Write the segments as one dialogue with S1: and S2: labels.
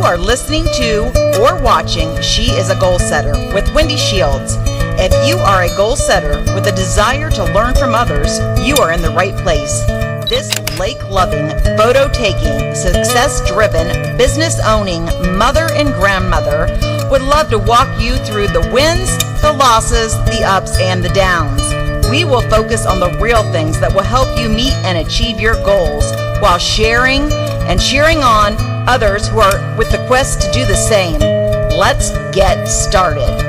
S1: are listening to or watching She is a Goal Setter with Wendy Shields. If you are a goal setter with a desire to learn from others, you are in the right place. This lake-loving, photo-taking, success-driven, business-owning mother and grandmother would love to walk you through the wins, the losses, the ups, and the downs. We will focus on the real things that will help you meet and achieve your goals while sharing and cheering on others who are with the quest to do the same. Let's get started.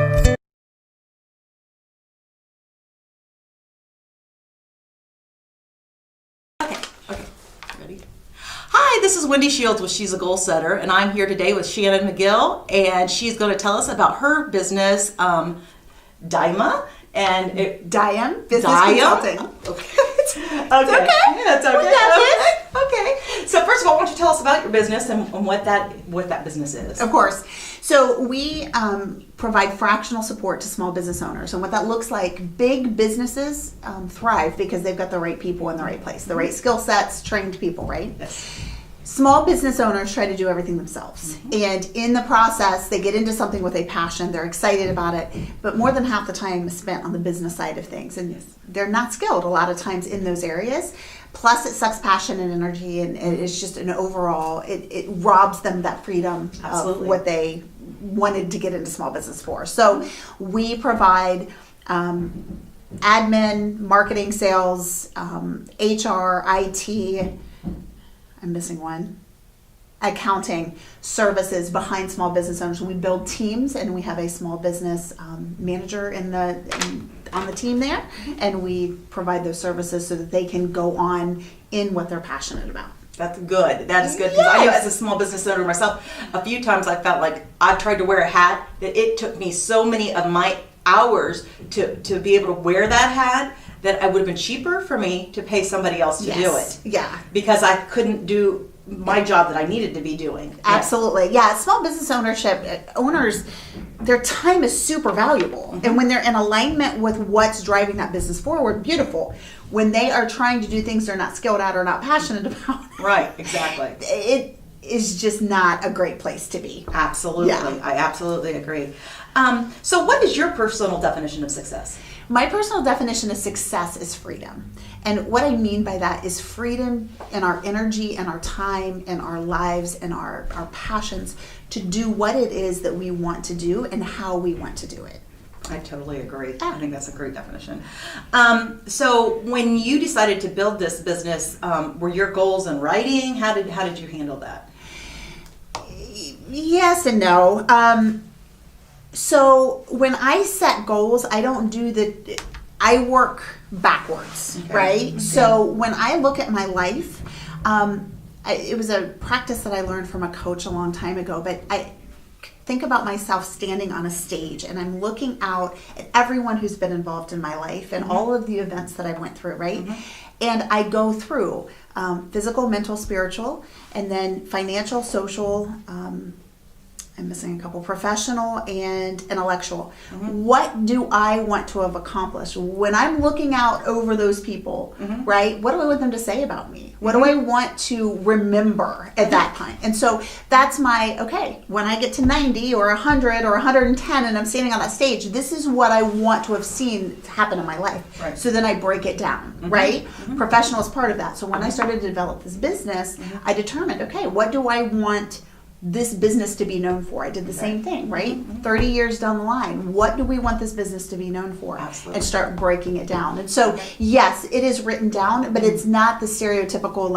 S1: Hi, this is Wendy Shields with She's a Goal Setter, and I'm here today with Shannon McGill, and she's going to tell us about her business, Dyma.
S2: Diam Business Consulting.
S1: Okay. Okay. That's okay. So first of all, why don't you tell us about your business and what that business is?
S2: Of course. So we provide fractional support to small business owners, and what that looks like, big businesses thrive because they've got the right people in the right place, the right skill sets, trained people, right?
S1: Yes.
S2: Small business owners try to do everything themselves. And in the process, they get into something with a passion, they're excited about it, but more than half the time is spent on the business side of things. And they're not skilled a lot of times in those areas. Plus it sucks passion and energy, and it's just an overall, it robs them that freedom of what they wanted to get into small business for. So we provide admin, marketing, sales, HR, IT, I'm missing one, accounting services behind small business owners. We build teams, and we have a small business manager on the team there, and we provide those services so that they can go on in what they're passionate about.
S1: That's good. That is good, because I know as a small business owner myself, a few times I felt like I've tried to wear a hat that it took me so many of my hours to be able to wear that hat that it would have been cheaper for me to pay somebody else to do it.
S2: Yeah.
S1: Because I couldn't do my job that I needed to be doing.
S2: Absolutely. Yeah. Small business owners, their time is super valuable. Mm-hmm. And when they're in alignment with what's driving that business forward, beautiful. When they are trying to do things they're not skilled at or not passionate about.
S1: Right, exactly.
S2: It is just not a great place to be.
S1: Absolutely.
S2: Yeah.
S1: I absolutely agree. So what is your personal definition of success?
S2: My personal definition of success is freedom. And what I mean by that is freedom in our energy and our time and our lives and our passions to do what it is that we want to do and how we want to do it.
S1: I totally agree. I think that's a great definition. So when you decided to build this business, were your goals in writing? How did you handle that?
S2: Yes and no. So when I set goals, I don't do I work backwards, okay. Right? Okay. So when I look at my life, it was a practice that I learned from a coach a long time ago, but I think about myself standing on a stage, and I'm looking out at everyone who's been involved in my life and all of the events that I went through, right? Mm-hmm. And I go through physical, mental, spiritual, and then financial, social, I'm missing a couple, professional and intellectual. Mm-hmm. What do I want to have accomplished? When I'm looking out over those people, mm-hmm. right, what do I want them to say about me? What mm-hmm. do I want to remember at that time? And so that's when I get to 90 or 100 or 110 and I'm standing on that stage, this is what I want to have seen happen in my life. Right. So then I break it down, mm-hmm. right? Mm-hmm. Professional is part of that. So when I started to develop this business, mm-hmm. I determined, what do I want this business to be known for? I did the same thing, right? Mm-hmm. 30 years down the line, what do we want this business to be known for?
S1: Absolutely.
S2: And start breaking it down. And so, yes, it is written down, but it's not the stereotypical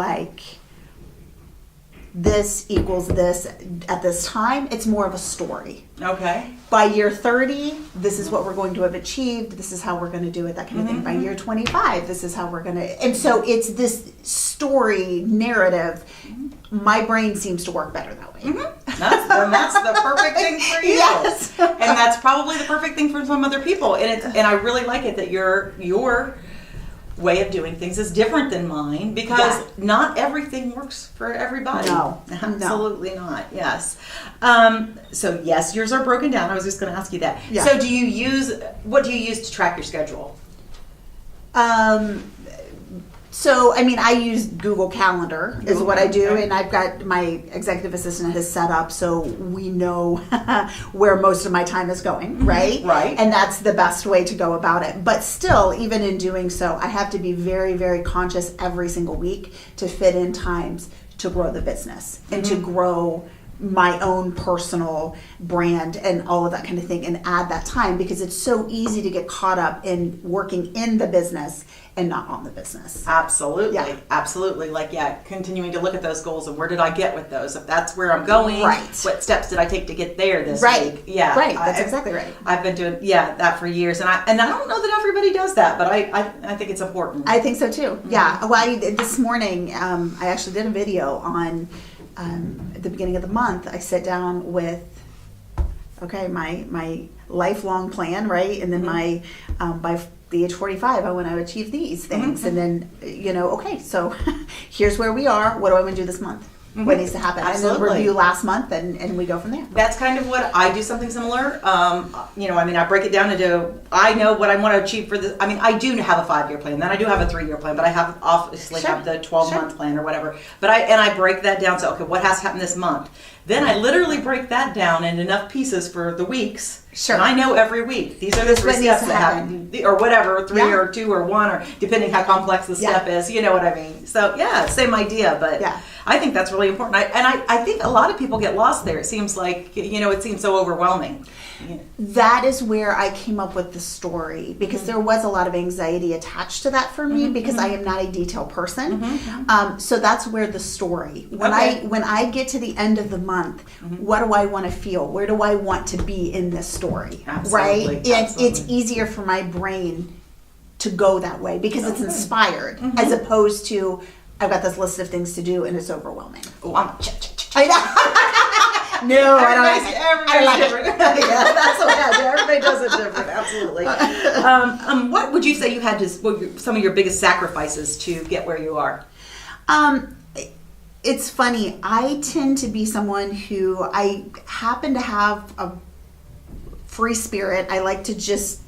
S2: this equals this at this time. It's more of a story.
S1: Okay.
S2: By year 30, this is what we're going to have achieved. This is how we're going to do it, that kind of thing. By year 25, this is how we're going to... And so it's this story narrative. My brain seems to work better that way.
S1: Mm-hmm. That's the perfect thing for you.
S2: Yes.
S1: And that's probably the perfect thing for some other people. And I really like it that your way of doing things is different than mine, because not everything works for everybody.
S2: No.
S1: Absolutely not. Yes. So yes, yours are broken down. I was just going to ask you that.
S2: Yeah.
S1: So what do you use to track your schedule?
S2: So, I mean, I use Google Calendar is what I do,
S1: Okay.
S2: and I've got my executive assistant has set up so we know where most of my time is going, right?
S1: Right.
S2: And that's the best way to go about it. But still, even in doing so, I have to be very, very conscious every single week to fit in times to grow the business and to grow my own personal brand and all of that kind of thing, and add that time, because it's so easy to get caught up in working in the business and not on the business.
S1: Absolutely.
S2: Yeah.
S1: Absolutely. Like, continuing to look at those goals and where did I get with those? If that's where I'm going,
S2: Right.
S1: what steps did I take to get there this
S2: Right.
S1: week? Yeah.
S2: Right. That's exactly right.
S1: I've been doing that for years, and I don't know that everybody does that, but I think it's important.
S2: I think so too. Yeah. Well, this morning I actually did a video on at the beginning of the month. I sit down with my lifelong plan, right, and then my by the age 45, I want to achieve these things, and then okay, so here's where we are. What do I want to do this month? What needs to happen?
S1: Absolutely.
S2: And then review last month, and we go from there.
S1: That's kind of what I do, something similar. I break it down into, I know what I want to achieve for this. I mean, I do have a 5-year plan, then I do have a 3-year plan, but I have obviously
S2: Sure.
S1: have the 12-month plan or whatever. But I break that down. So, okay, what has to happen this month? Then I literally break that down in enough pieces for the weeks.
S2: Sure.
S1: And I know every week, these are the 3
S2: what needs
S1: steps
S2: to
S1: that happen. Or whatever, 3
S2: Yeah.
S1: or 2 or 1, or depending how complex the
S2: Yeah.
S1: step is, you know what I mean? So, yeah, same idea, but
S2: Yeah.
S1: I think that's really important. I think a lot of people get lost there. It seems like, it seems so overwhelming.
S2: That is where I came up with the story, because there was a lot of anxiety attached to that for me, because I am not a detail person. So that's where the story. When
S1: Okay.
S2: when I get to the end of the month, what do I want to feel? Where do I want to be in this story?
S1: Absolutely,
S2: Right? And
S1: absolutely.
S2: it's easier for my brain to go that way because it's inspired, as opposed to I've got this list of things to do and it's overwhelming.
S1: Oh, I'm check.
S2: I know. No, I don't like it. I don't
S1: Everybody's
S2: like it.
S1: different. Yeah, that's what I do. Everybody does it different. Absolutely. What would you say you had to? Some of your biggest sacrifices to get where you are?
S2: It's funny. I tend to be someone who I happen to have a free spirit. I like to just,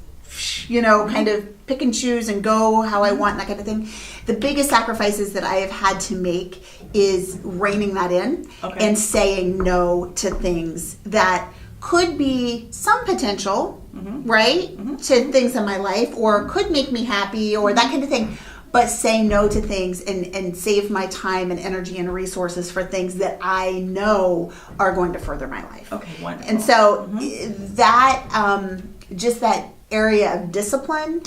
S2: kind of pick and choose and go how I want, that kind of thing. The biggest sacrifices that I have had to make is reining that in and saying no to things that could be some potential, right, to things in my life, or could make me happy, or that kind of thing. But say no to things and save my time and energy and resources for things that I know are going to further my life.
S1: Okay, wonderful.
S2: And so that, just that area of discipline,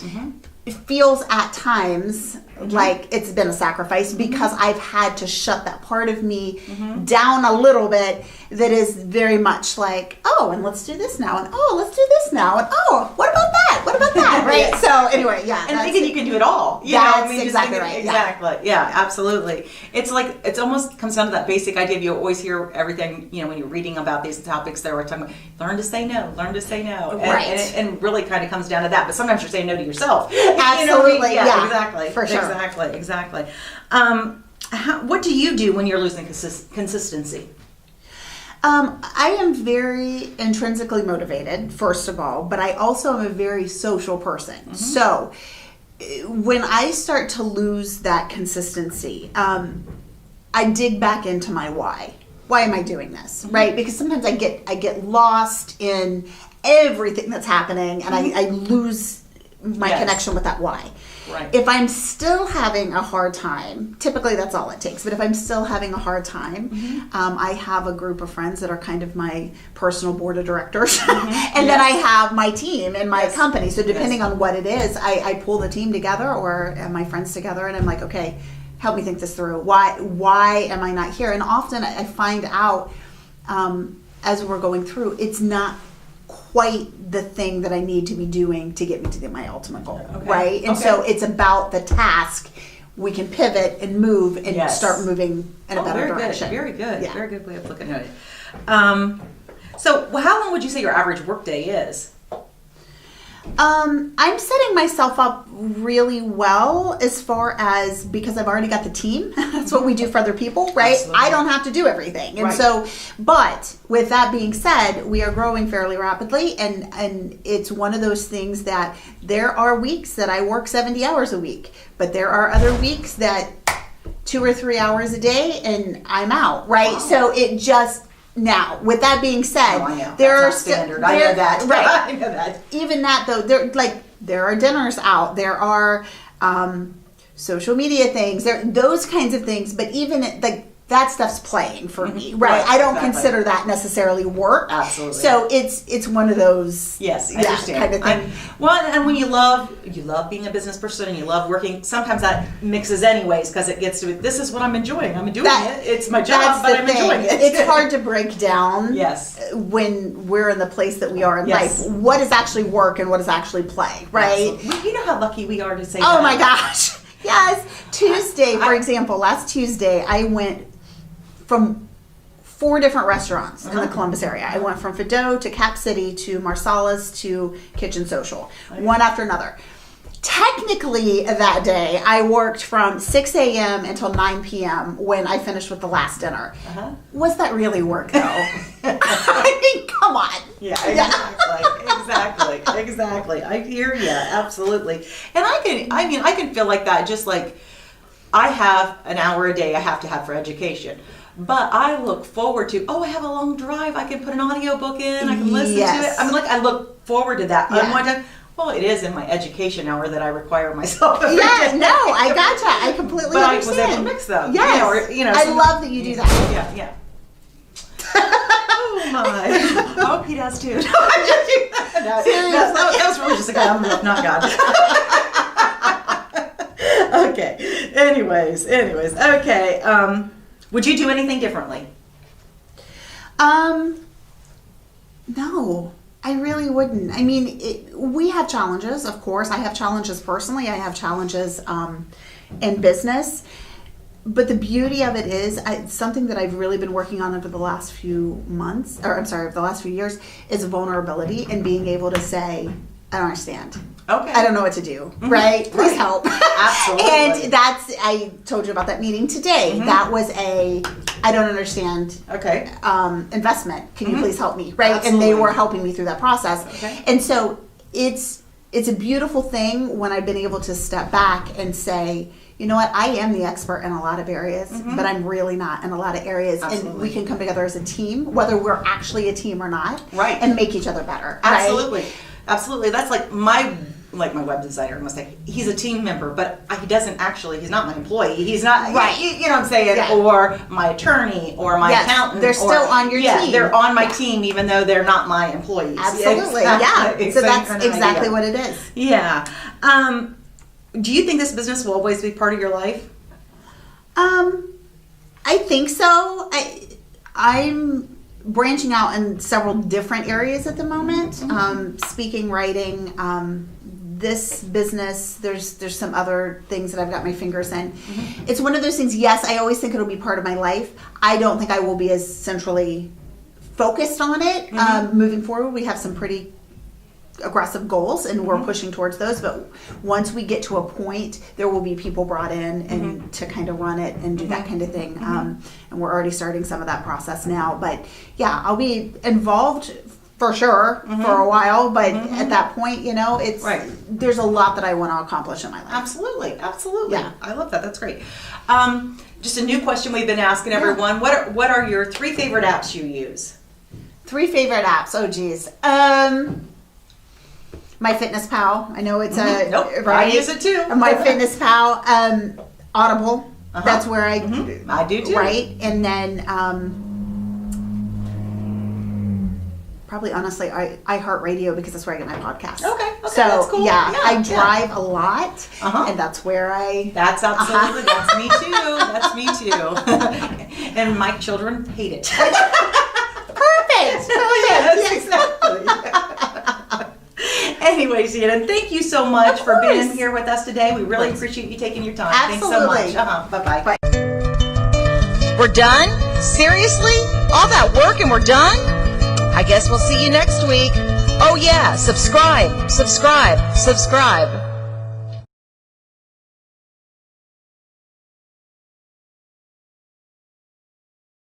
S2: it feels at times like it's been a sacrifice, because I've had to shut that part of me down a little bit that is very much like, oh, and let's do this now, and oh, let's do this now, and oh, what about that? What about that? Right?
S1: Yeah.
S2: So anyway, yeah.
S1: And
S2: that's
S1: thinking
S2: it.
S1: you can do it all.
S2: That's
S1: just
S2: exactly
S1: thinking-
S2: right, yeah.
S1: Exactly. Yeah, absolutely. It's like, it almost comes down to that basic idea of, you always hear everything, when you're reading about these topics, they were talking about, learn to say no, learn to say no. And,
S2: Right.
S1: and really kind of comes down to that. But sometimes you're saying no to yourself.
S2: Absolutely, yeah.
S1: Exactly.
S2: For sure.
S1: Exactly. What do you do when you're losing consistency?
S2: I am very intrinsically motivated, first of all, but I also am a very social person. So when I start to lose that consistency, I dig back into my why. Why am I doing this? Right? Because sometimes I get lost in everything that's happening, and I lose my
S1: Yes.
S2: connection with that why.
S1: Right.
S2: If I'm still having a hard time, typically that's all it takes, but if I'm still having a hard time, I have a group of friends that are kind of my personal board of directors. And then I have my team in my company. So depending on what it is, I pull the team together, or my friends together, and I'm like, okay, help me think this through. Why am I not here? And often I find out as we're going through, it's not quite the thing that I need to be doing to get me to my ultimate goal, right? And so it's about the task. We can pivot and move and start moving in a better
S1: very
S2: direction.
S1: Good. Very good.
S2: Yeah.
S1: Very good way of looking at it. So how long would you say your average workday is?
S2: I'm setting myself up really well as far as, because I've already got the team. That's what we do for other people, right?
S1: Absolutely.
S2: I don't have to do everything. And
S1: Right.
S2: so, but with that being said, we are growing fairly rapidly, and it's one of those things that there are weeks that I work 70 hours a week, but there are other weeks that 2 or 3 hours a day and I'm out, right?
S1: Wow.
S2: So it just, now, with that being said,
S1: Oh, I know.
S2: there are
S1: That's not standard. I know that.
S2: Right.
S1: I know that.
S2: Even that though, there are dinners out, there are social media things, there those kinds of things, but even that stuff's playing for me, right?
S1: Right,
S2: I don't
S1: exactly.
S2: consider that necessarily work.
S1: Absolutely.
S2: So it's one of those
S1: Yes, I understand.
S2: kind of thing.
S1: Well, and when you love being a business person and you love working, sometimes that mixes anyways because it gets to this is what I'm enjoying. I'm doing it. It's my job, but I'm enjoying it.
S2: It's hard to break down.
S1: Yes.
S2: When we're in the place that we are in
S1: Yes.
S2: life, what is actually work and what is actually play, right?
S1: Absolutely. You know how lucky we are to say
S2: Oh
S1: that.
S2: my gosh. Yes. Tuesday, for
S1: I-
S2: example, last Tuesday, I went from 4 different restaurants in the Columbus area. I went from Fido to Cap City to Marsalis to Kitchen Social, one after another. Technically, that day, I worked from 6 a.m. until 9 p.m. when I finished with the last dinner.
S1: Uh-huh.
S2: Was that really work, though? I mean, come on.
S1: Yeah, exactly. I hear you, absolutely. And I can feel like that, just like I have an hour a day I have to have for education. But I look forward to, I have a long drive, I can put an audiobook in, I can listen to it.
S2: Yes.
S1: I mean, I look forward to that.
S2: Yeah.
S1: I'm one time, it is in my education hour that I require myself every
S2: Yeah,
S1: day.
S2: no, I gotcha. I completely
S1: But I
S2: understand.
S1: was able to mix them.
S2: Yes. I love that you do that.
S1: Yeah. Oh my. I hope he does too. That was really just a guy on the roof, not God. Okay. Anyways. Okay. Would you do anything differently?
S2: No, I really wouldn't. I mean, we have challenges, of course. I have challenges personally. I have challenges in business. But the beauty of it is, it's something that I've really been working on over the last few months, over the last few years, is vulnerability and being able to say, I don't understand.
S1: Okay.
S2: I don't know what to do, right? Please help.
S1: Absolutely.
S2: And I told you about that meeting today. That was I don't understand
S1: Okay.
S2: investment. Can you please help me, right? And
S1: Absolutely.
S2: they were helping me through that process.
S1: Okay.
S2: And so it's a beautiful thing when I've been able to step back and say, you know what, I am the expert in a lot of areas, but I'm really not in a lot of areas. And
S1: Absolutely.
S2: we can come together as a team, whether we're actually a team or not,
S1: Right.
S2: and make each other better.
S1: Absolutely. Absolutely. That's like my web designer must say he's a team member, but he's not my employee. He's not,
S2: Right.
S1: You know what I'm saying?
S2: Yeah.
S1: Or my attorney or my
S2: Yes,
S1: accountant.
S2: they're still on your
S1: Yeah,
S2: team.
S1: they're on my
S2: Yeah.
S1: team even though they're not my employees.
S2: Absolutely,
S1: Exactly.
S2: yeah. So
S1: Same
S2: that's
S1: kind of
S2: exactly
S1: idea.
S2: what it is.
S1: Yeah. Do you think this business will always be part of your life?
S2: I think so. I'm branching out in several different areas at the moment. Speaking, writing, this business, there's some other things that I've got my fingers in. It's one of those things, yes, I always think it'll be part of my life. I don't think I will be as centrally focused on it. Moving forward, we have some pretty aggressive goals and we're pushing towards those, but once we get to a point, there will be people brought in and to kind of run it and do that kind of thing. And we're already starting some of that process now, but yeah, I'll be involved for sure for a while, but at that point, it's
S1: Right.
S2: there's a lot that I want to accomplish in my life.
S1: Absolutely.
S2: Yeah.
S1: I love that. That's great. Just a new question we've been asking everyone. What are your 3 favorite apps you use?
S2: 3 favorite apps. Oh geez. My Fitness Pal. I know it's a
S1: Nope.
S2: right.
S1: I use it too.
S2: My Fitness Pal. Audible. That's where I
S1: I do too.
S2: right, and then probably honestly iHeartRadio because that's where I get my podcast.
S1: Okay,
S2: So
S1: that's cool.
S2: yeah,
S1: Yeah,
S2: I
S1: yeah.
S2: drive a lot, and that's where I.
S1: That's absolutely, that's me too. That's me too. And my children hate it.
S2: Perfect.
S1: Yes, exactly. Anyways, Shannon, thank you so much for being
S2: course.
S1: here with us today. We really appreciate you taking your time.
S2: Absolutely.
S1: Thanks so much. Bye-bye.
S2: Bye.
S1: We're done? Seriously? All that work and we're done? I guess we'll see you next week. Oh yeah, subscribe.